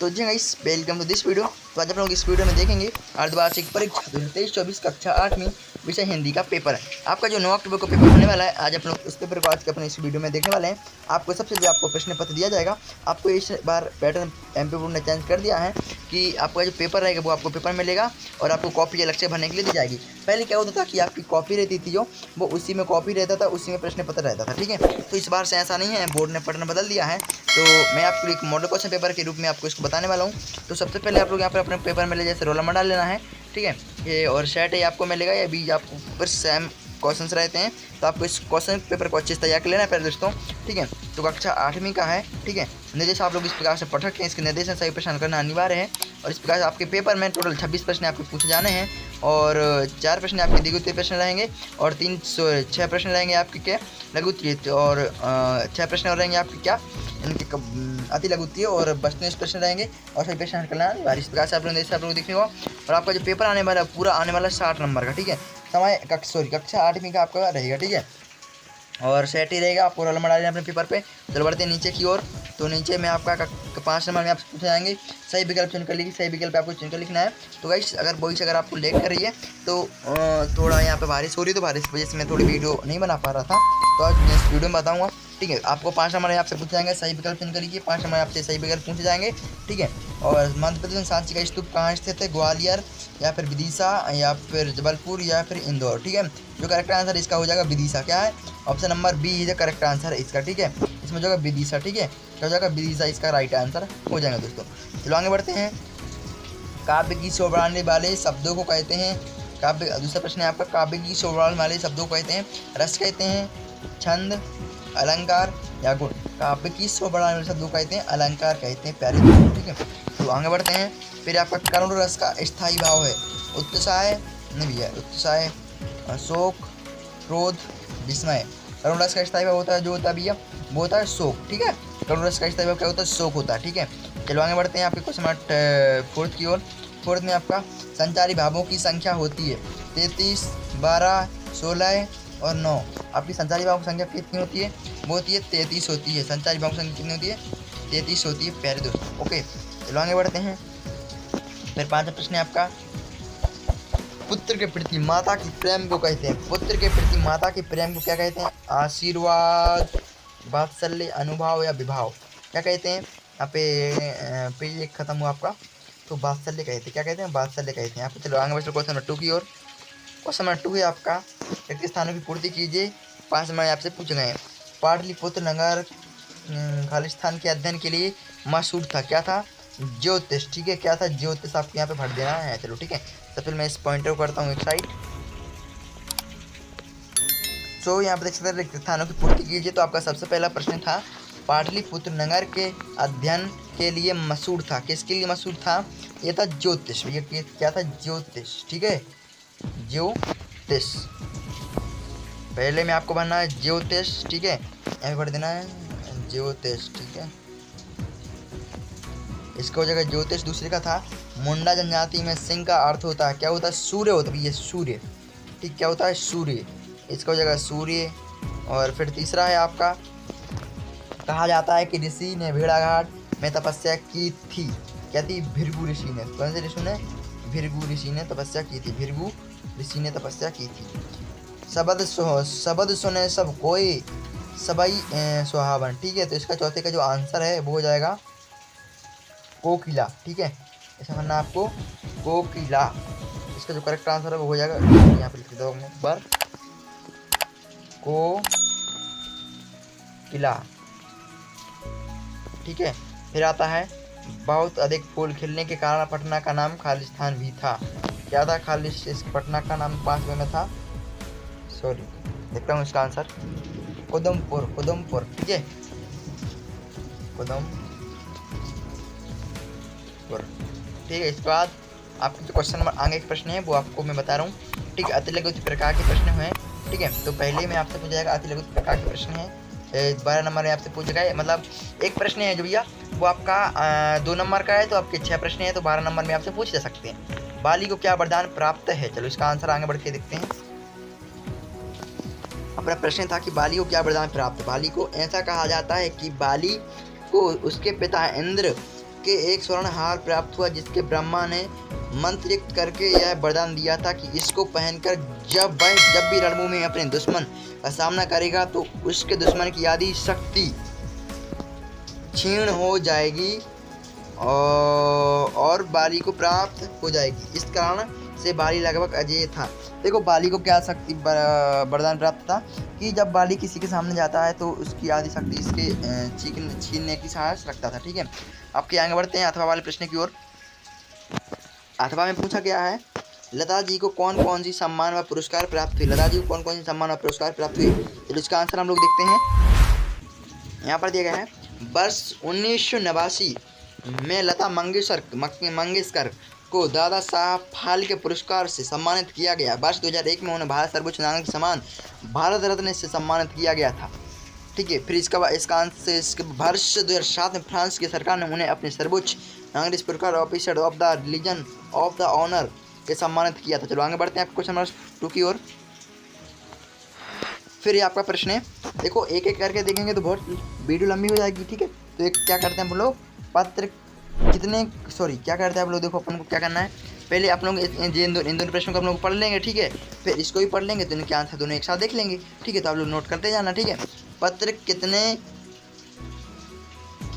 तो जी guys, welcome to this video. तो आज आप लोग इस वीडियो में देखेंगे अर्धवार्षिक परीक्षा 2023-24 कक्षा 8वीं विषय हिंदी का पेपर है। आपका जो 9 अक्टूबर को पेपर होने वाला है, आज आप लोग उस पेपर को आज के अपने इस वीडियो में देखने वाले हैं। आपको सबसे जो आपको प्रश्न पत्र दिया जाएगा, आपको इस बार पैटर्न MP बोर्ड ने चेंज कर दिया है कि आपका जो पेपर रहेगा वो आपको पेपर मिलेगा और आपको कॉपी अलग से भरने के लिए दी जाएगी। पहले क्या होता था कि आपकी कॉपी रहती थी, जो वो उसी में कॉपी रहता था, उसी में प्रश्न पत्र रहता था। ठीक है, तो इस बार से ऐसा नहीं है, बोर्ड ने पैटर्न बदल दिया है। तो मैं आपको एक मॉडल क्वेश्चन पेपर के रूप में आपको इसको बताने वाला हूँ। तो सबसे पहले आप लोग यहाँ पर अपने पेपर में ले जैसे रोल नंबर डाल लेना है। ठीक है, ये और सेट है आपको मिलेगा, या भी आपको ऊपर सेम क्वेश्चंस रहते हैं। तो आपको इस क्वेश्चन पेपर को अच्छे से तैयार कर लेना है पहले दोस्तों। ठीक है, तो कक्षा 8वीं का है। ठीक है, निर्देश आप लोग इस प्रकार से पढ़ सकते हैं, इसके निर्देश सही प्रश्न करना अनिवार्य है। और इस प्रकार से आपके पेपर में टोटल 26 प्रश्न आपको पूछे जाने हैं और 4 प्रश्न आपके द्विगुत्तीय प्रश्न रहेंगे और 6 प्रश्न रहेंगे आपके क्या लघुत्तीय, और 6 प्रश्न और रहेंगे आपके क्या इनके अति लघुत्तीय, और बचते प्रश्न रहेंगे और सही प्रश्न करना अनिवार्य। इस प्रकार से आप लोग देखने को। और आपका जो पेपर आने वाला पूरा आने वाला 60 नंबर का। ठीक है, समय कक्षा 8वीं का आपका रहेगा। ठीक है, और सेट ही रहेगा, आपको रोल नंबर डालना अपने पेपर पे। चलो बढ़ते हैं नीचे की ओर। तो नीचे में आपका 5 नंबर में आपसे पूछे जाएंगे, सही विकल्प चुनकर लिखिए। सही विकल्प आपको चुनकर लिखना है। तो गाइस, अगर वॉइस अगर आपको लेट कर रही है तो थोड़ा यहाँ पे बारिश हो रही है, तो बारिश की वजह से मैं थोड़ी वीडियो नहीं बना पा रहा था। तो आज मैं इस वीडियो में बताऊँगा। ठीक है, आपको 5 नंबर आपसे पूछे जाएंगे, सही विकल्प चुनकर लिखिए। 5 नंबर आपसे सही विकल्प पूछे जाएंगे। ठीक है, और मध्य प्रदेश में सांची का स्तूप कहाँ स्थित है? ग्वालियर, या फिर विदिशा, या फिर जबलपुर, या फिर इंदौर। ठीक है, जो करेक्ट आंसर इसका हो जाएगा विदिशा। क्या है? Option number B is correct answer है इसका। ठीक है, इसमें जो है विदिशा। ठीक है, क्या हो जाएगा? विदिशा इसका राइट आंसर हो जाएगा दोस्तों। चलो आगे बढ़ते हैं। काव्य की शोभा बढ़ाने वाले शब्दों को कहते हैं काव्य। दूसरा प्रश्न है आपका, काव्य की शोभा बढ़ाने वाले शब्दों को कहते हैं रस कहते हैं, छंद, अलंकार या गुण। काव्य की शोभा बढ़ाने वाले शब्दों को कहते हैं अलंकार कहते हैं प्यारे दोस्तों। ठीक है, तो आगे बढ़ते हैं। फिर आपका करुण रस का स्थायी भाव है उत्साह, नहीं भैया, उत्साह, शोक, क्रोध, विस्मय। करुण रस का स्थायी भाव होता है जो होता है भैया, वो होता है शोक। ठीक है, करुण रस का स्थायी भाव क्या होता है? शोक होता है। ठीक है, चलो आगे बढ़ते हैं आपके क्वेश्चन नंबर 4 की ओर। 4 में आपका संचारी भावों की संख्या होती है 33, 12, 16 और 9। आपकी संचारी भावों की संख्या कितनी होती है? वो होती है 33 होती है। संचारी भावों की संख्या कितनी होती है? 33 होती है प्यारे दोस्तों। ओके, चलो आगे बढ़ते हैं। फिर 5वां प्रश्न है आपका, पुत्र के प्रति माता की प्रेम को कहते हैं। पुत्र के प्रति माता के प्रेम को क्या कहते हैं? आशीर्वाद, वात्सल्य, अनुभाव या विभाव। क्या कहते हैं? यहाँ पे ये खत्म हुआ आपका, तो वात्सल्य कहते हैं। क्या कहते हैं? वात्सल्य कहते हैं आपको। चलो आगे बढ़ते क्वेश्चन नंबर 2 की ओर। क्वेश्चन नंबर 2 है आपका, रिक्त स्थानों की पूर्ति कीजिए। 5 नंबर आपसे पूछे गए हैं। पाटलिपुत्र नगर खालिस्तान के अध्ययन के लिए मशहूर था। क्या था? ज्योतिष। ठीक है, क्या था? ज्योतिष आपको यहाँ पे भर देना है। चलो ठीक है, तो फिर मैं इस पॉइंटर को करता हूँ एक साइड। तो यहाँ पर देख सकते हैं रिक्त स्थानों की पूर्ति कीजिए। तो आपका सबसे पहला प्रश्न था, पाटलिपुत्र नगर के अध्ययन के लिए मशहूर था। किसके लिए मशहूर था? ये था ज्योतिष। ये क्या था? ज्योतिष। ठीक है, ज्योतिष पहले में आपको भरना है ज्योतिष। ठीक है, यहाँ भर देना है ज्योतिष। ठीक है, इसका हो जाएगा ज्योतिष। दूसरे का था, मुंडा जनजाति में सिंह का अर्थ होता है। क्या होता है? सूर्य होता है। ये सूर्य। ठीक, क्या होता है? सूर्य। इसका हो जाएगा सूर्य। और फिर तीसरा है आपका, कहा जाता है कि ऋषि ने भेड़ाघाट में तपस्या की थी। क्या थी? भृगु ऋषि ने। कौन से ऋषि ने? भृगु ऋषि ने तपस्या की थी। भृगु ऋषि ने तपस्या की थी। शब्द सुने सब कोई सबई सुहावन। ठीक है, तो इसका चौथे का जो आंसर है वो हो जाएगा कोकिला। ठीक है, ऐसा करना आपको कोकिला। इसका जो करेक्ट आंसर है वो हो जाएगा, यहाँ पे लिख दो एक बार, कोकिला। ठीक है, फिर आता है, बहुत अधिक फूल खिलने के कारण पटना का नाम खालिस्तान भी था। क्या था? पटना का नाम 5वें में था। सॉरी, देखता हूँ इसका आंसर, उधमपुर। ठीक है, उधमपुर। ठीक है, इसके बाद आपके जो क्वेश्चन नंबर आगे एक प्रश्न है वो आपको मैं बता रहा हूँ। ठीक है, अति लघुत्त प्रकार के प्रश्न हैं। ठीक है, तो पहले में आपसे पूछा जाएगा अति लघुत्त प्रकार के प्रश्न है। 12 नंबर में आपसे पूछा गया, मतलब एक प्रश्न है जो भैया वो आपका 2 नंबर का है, तो आपके 6 प्रश्न है, तो 12 नंबर में आपसे पूछे जा सकते हैं। बाली को क्या वरदान प्राप्त है? चलो इसका आंसर आगे बढ़ के देखते हैं। अपना प्रश्न था कि बाली को क्या वरदान प्राप्त। बाली को ऐसा कहा जाता है कि बाली को उसके पिता इंद्र के एक स्वर्ण हार प्राप्त हुआ, जिसके ब्रह्मा ने मंत्रयुक्त करके यह वरदान दिया था कि इसको पहनकर जब भी रणभूमि में अपने दुश्मन का सामना करेगा तो उसके दुश्मन की आदि शक्ति क्षीण हो जाएगी और बाली को प्राप्त हो जाएगी। इस कारण से बाली लगभग अजेय था। देखो बाली को क्या शक्ति वरदान प्राप्त था कि जब बाली किसी के सामने जाता है तो उसकी आदि शक्ति इसके छीनने की साहस रखता था। ठीक है, आपके आगे बढ़ते हैं अथवा वाले प्रश्न की ओर। अथवा में पूछा गया है लता जी को कौन कौन सी सम्मान व पुरस्कार प्राप्त हुए। लता जी को कौन कौन सी सम्मान व पुरस्कार प्राप्त हुए, तो इसका आंसर हम लोग देखते हैं। यहाँ पर दिया गया है वर्ष 1989 में लता मंगेशकर को दादा साहब फाल्के पुरस्कार से सम्मानित किया गया। वर्ष 2001 में उन्हें भारत सर्वोच्च नागरिक सम्मान भारत रत्न से सम्मानित किया गया था। ठीक है, फिर इसके वर्ष 2007 में फ्रांस की सरकार ने उन्हें अपने सर्वोच्च नागरिक पुरस्कार officer of the legion of the honour के सम्मानित किया था। चलो आगे बढ़ते हैं क्वेश्चन नंबर 2 की ओर। फिर ये आपका प्रश्न है, देखो एक एक करके देखेंगे तो बहुत वीडियो लंबी हो जाएगी। ठीक है, तो एक क्या करते हैं हम लोग पत्र क्या करते हैं आप लोग, देखो अपन को क्या करना है, पहले आप लोग इन दोनों प्रश्नों को आप लोग पढ़ लेंगे। ठीक है, फिर इसको भी पढ़ लेंगे तो इनके आंसर दोनों एक साथ देख लेंगे। ठीक है, तो आप लोग नोट करते जाना। ठीक है, पत्र कितने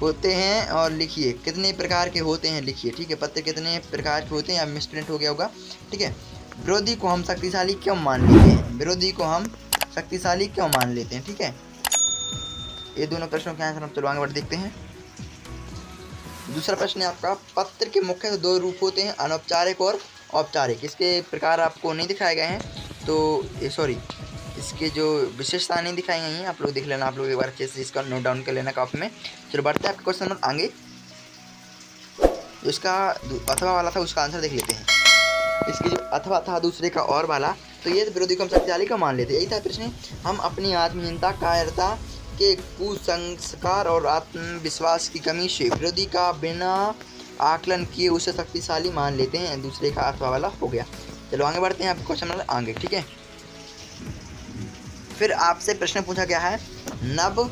होते हैं और लिखिए, कितने प्रकार के होते हैं लिखिए। ठीक है, पत्र कितने प्रकार के होते हैं, या मिसप्रिंट हो गया होगा। ठीक है, विरोधी को हम शक्तिशाली क्यों मान लेते हैं, विरोधी को हम शक्तिशाली क्यों मान लेते हैं। ठीक है, ये दोनों प्रश्नों के आंसर हम चलो आगे बढ़ देखते हैं। दूसरा प्रश्न है आपका पत्र के मुख्य 2 रूप होते हैं, अनौपचारिक और औपचारिक। इसके प्रकार आपको नहीं दिखाए गए हैं, तो इसके जो विशेषताएं नहीं दिखाई गई हैं, आप लोग देख लेना, आप लोग एक बार अच्छे से इसका नोट डाउन कर लेना कॉपी में। चलो बढ़ते हैं आपके क्वेश्चन नंबर आगे। इसका अथवा वाला था उसका आंसर देख लेते हैं। इसकी जो अथवा था दूसरे का और वाला, तो ये विरोधी को हम शक्तिशाली का मान लेते, यही था प्रश्न। हम अपनी आत्महीनता, कायरता के कुसंस्कार और आत्मविश्वास की कमी से विरोधी का बिना आकलन किए उसे शक्तिशाली मान लेते हैं, दूसरे का अथवा वाला हो गया। चलो आगे बढ़ते हैं आपके क्वेश्चन नंबर आगे। ठीक है, फिर आपसे प्रश्न पूछा गया है नव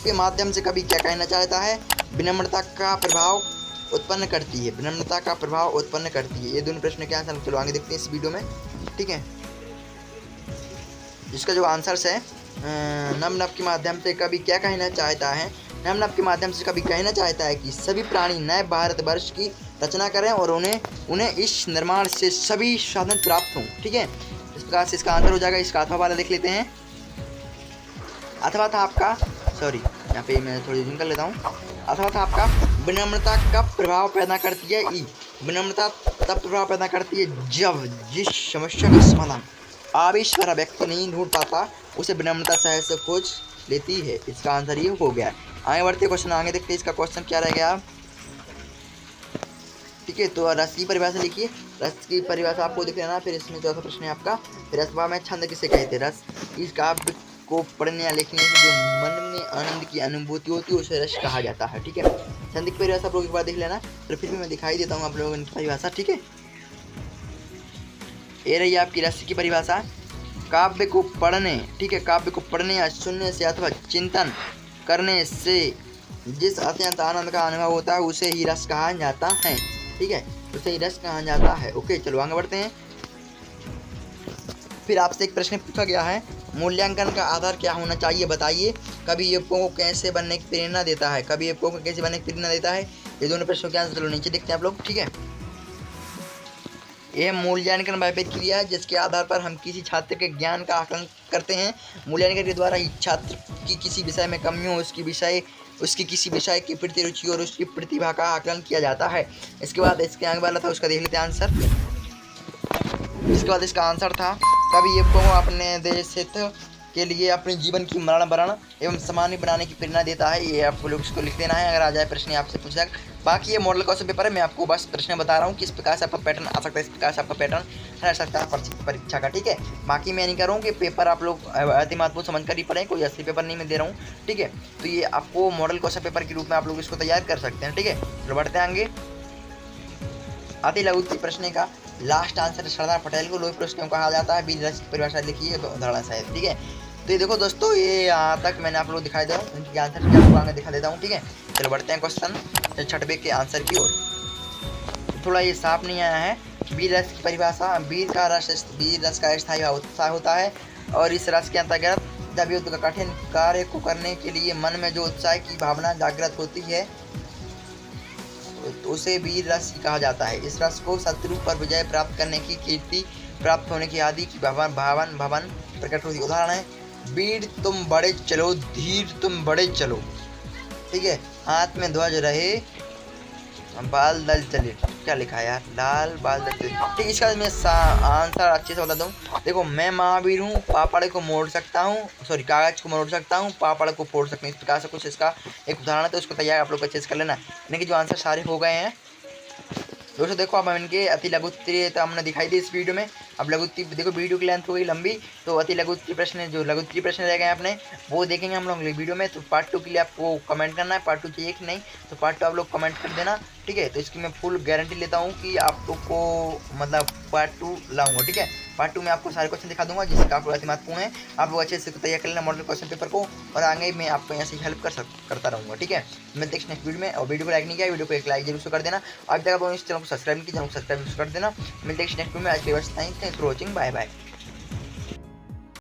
के माध्यम से कवि क्या कहना चाहता है, विनम्रता का प्रभाव उत्पन्न करती है, विनम्रता का प्रभाव उत्पन्न करती है। ये दोनों प्रश्न के आंसर चलो आगे देखते हैं इस वीडियो में। ठीक है, इसका जो आंसर है नव के माध्यम से कवि क्या कहना चाहता है, नव के माध्यम से कवि कहना चाहता है कि सभी प्राणी नए भारतवर्ष की रचना करें और उन्हें इस निर्माण से सभी साधन प्राप्त हों। ठीक है, इस प्रकार से इसका आंसर हो जाएगा। इसका अथवा वाला देख लेते हैं। अथवा था आपका यहाँ पे मैं थोड़ी जूम कर लेता हूँ। अथवा था आपका विनम्रता का प्रभाव पैदा करती है। विनम्रता तब प्रभाव पैदा करती है जब जिस समस्या का समाधान आविष्कार व्यक्ति नहीं ढूंढ पाता उसे विनम्रता सहज से खोज लेती है। इसका आंसर ये हो गया। आगे बढ़ते क्वेश्चन आगे देखते हैं, इसका क्वेश्चन क्या रह गया। ठीक है, तो रस की परिभाषा लिखिए, रस की परिभाषा आपको दिख लेना। फिर इसमें चौथा प्रश्न है आपका फिर अथवा में छंद किसे कहते हैं। रस इस काव्य को पढ़ने या लिखने से जो मन में आनंद की अनुभूति होती है उसे रस कहा जाता है। ठीक है, छंद की परिभाषा आप लोग एक बार देख लेना, तो फिर भी मैं दिखाई देता हूँ आप लोगों की परिभाषा। ठीक है, ये रही आपकी रस की परिभाषा। काव्य को पढ़ने, ठीक है, काव्य को पढ़ने या सुनने से अथवा चिंतन करने से जिस अत्यंत आनंद का अनुभव होता है उसे ही रस कहा जाता है। ठीक है, उसे ही रस कहा जाता है। ओके, चलो आगे बढ़ते हैं। फिर आपसे एक प्रश्न पूछा गया है मूल्यांकन का आधार क्या होना चाहिए बताइए। कवि युवकों को कैसे बनने की प्रेरणा देता है, कवि युवकों को कैसे बनने की प्रेरणा देता है। ये दोनों प्रश्नों के आंसर चलो नीचे देखते हैं आप लोग। ठीक है, यह मूल्यांकन वह क्रिया है जिसके आधार पर हम किसी छात्र के ज्ञान का आकलन करते हैं। मूल्यांकन के द्वारा ही छात्र की किसी विषय में कमियों, उसकी किसी विषय की प्रति रुचि और उसकी प्रतिभा का आकलन किया जाता है। इसके बाद इसके आगे वाला था उसका देख लेते हैं आंसर। इसके बाद इसका आंसर था कवि युवकों को अपने देश हित के लिए अपने जीवन की मरण वरण एवं सामान्य बनाने की प्रेरणा देता है। ये आप लोग इसको लिख देना है अगर आ जाए प्रश्न आपसे पूछ जाए। बाकी ये मॉडल क्वेश्चन पेपर है, मैं आपको बस प्रश्न बता रहा हूँ किस प्रकार से आपका पैटर्न आ सकता है, इस प्रकार से आपका पैटर्न रह सकता है परीक्षा का। ठीक है, बाकी मैं नहीं कर रहा हूँ कि पेपर आप लोग अति महत्वपूर्ण समझ कर ही पढ़ें, कोई असली पेपर नहीं मैं दे रहा हूँ। ठीक है, तो ये आपको मॉडल क्वेश्चन पेपर के रूप में आप लोग इसको तैयार कर सकते हैं। ठीक है, तो बढ़ते हैं आगे। अति लघु प्रश्न का लास्ट आंसर सरदार पटेल को लोही प्रश्न कहा जाता है। बीज रस की परिभाषा लिखिए तो उदाहरण शायद। ठीक है, तो ये देखो दोस्तों, ये यहाँ तक मैंने आप लोग दिखाई दे इनके आंसर भी आपको आगे दिखा देता हूँ। ठीक है, चलो बढ़ते हैं क्वेश्चन छठवे के आंसर की ओर। थोड़ा ये साफ नहीं आया है। वीर रस की परिभाषा, वीर रस का स्थायी उत्साह होता है और इस रस के अंतर्गत जब युद्ध का कठिन कार्य को करने के लिए मन में जो उत्साह की भावना जागृत होती है तो उसे वीर रस कहा जाता है। इस रस को शत्रु पर विजय प्राप्त करने की, कीर्ति प्राप्त होने की आदि की भवन प्रकट होती। उदाहरण है, वीर तुम बड़े चलो, धीर तुम बड़े चलो। ठीक है, हाथ में ध्वज रहे, बाल दल चले। क्या लिखा है यार, लाल बाल दल चले। ठीक, इसका मैं आंसर अच्छे से बता दूँ। देखो, मैं महावीर हूँ, पापड़ को मोड़ सकता हूँ, सॉरी कागज को मोड़ सकता हूँ, पापड़ को फोड़ सकता हूँ। इस प्रकार से कुछ इसका एक उदाहरण है, तो उसको तैयार आप लोग अच्छे से कर लेना। इनके जो आंसर सारे हो गए हैं दोस्तों। देखो, अब हम इनके अति लघु उत्तरीय तो हमने दिखाई दी इस वीडियो में। अब लघु उत्तरीय देखो, वीडियो की लेंथ हो गई लंबी, तो अति लघु उत्तरीय प्रश्न जो लघु उत्तरीय प्रश्न रह गए अपने वो देखेंगे हम लोग वीडियो में। तो पार्ट 2 के लिए आपको कमेंट करना है, पार्ट 2 चाहिए कि नहीं, तो पार्ट 2 आप लोग कमेंट कर देना। ठीक है, तो इसकी मैं फुल गारंटी लेता हूँ कि आप लोग को मतलब पार्ट 2 लाऊंगा। ठीक है, पार्ट 2 में आपको सारे क्वेश्चन दिखा दूंगा जिसका आपको अति महत्वपूर्ण है। आप लोग अच्छे से तैयार कर लेना मॉडल क्वेश्चन पेपर को, और आगे मैं आपको यहाँ से हेल्प करता रहूँगा। ठीक है, मिलते हैं नेक्स्ट वीडियो में। और वीडियो को लाइक नहीं किया, वीडियो को एक लाइक जरूर से कर देना। अब तक आप इस चैनल को सब्सक्राइब नहीं किया, चैनल को सब्सक्राइब कर देना। मिलते हैं नेक्स्ट वीडियो में। आज के बस thanks for watching, bye bye.